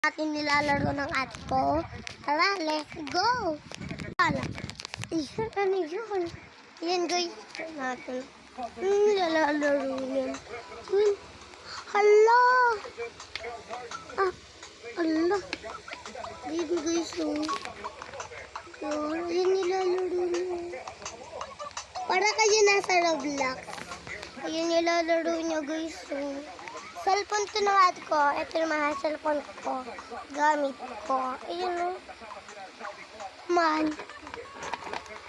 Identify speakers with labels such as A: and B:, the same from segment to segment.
A: Atin nilalaro ng ate ko. Tara, let's go! Hala. Ano yun? Yan guys. Natin. Nilalaro niyan. Hala! Hala! Yan guys. Yan nilalaro niya. Para kayo nasa Roblox. Yan nilalaro niya guys. Cellphone to ng ate ko. Ito yung mga cellphone ko. Gamit ko. Ayan o. Man.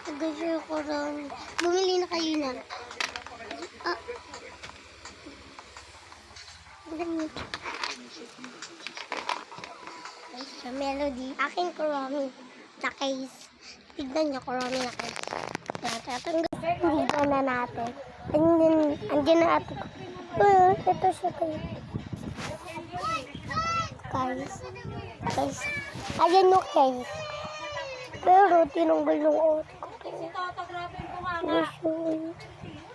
A: Nag-share ko rin. Bumili na kayo na. Ganyan. Sa melody. Akin Kurami na case. Tignan niyo Kurami na case. Dito na natin. Andiyan na ate ko. Ito siya kayo. Guys. Ayan yung case. Pero tinanggal ng auto ko.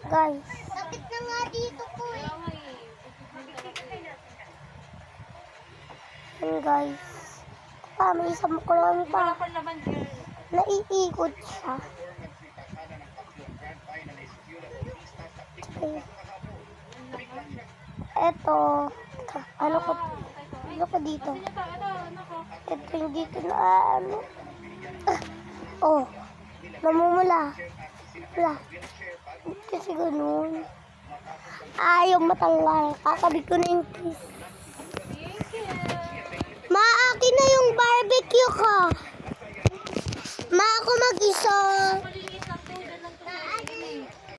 A: Guys. Sakit na nga dito ko eh. Ayan guys. May isang Kurami pa. Naiikot siya. Eto, ano ko dito? Ito yung dito na ano. Namumula. Wala. Kasi ganun. Ayaw matanggal. Kakabit ko na yung kiss. Akin na yung barbecue ko. Ako mag-isa.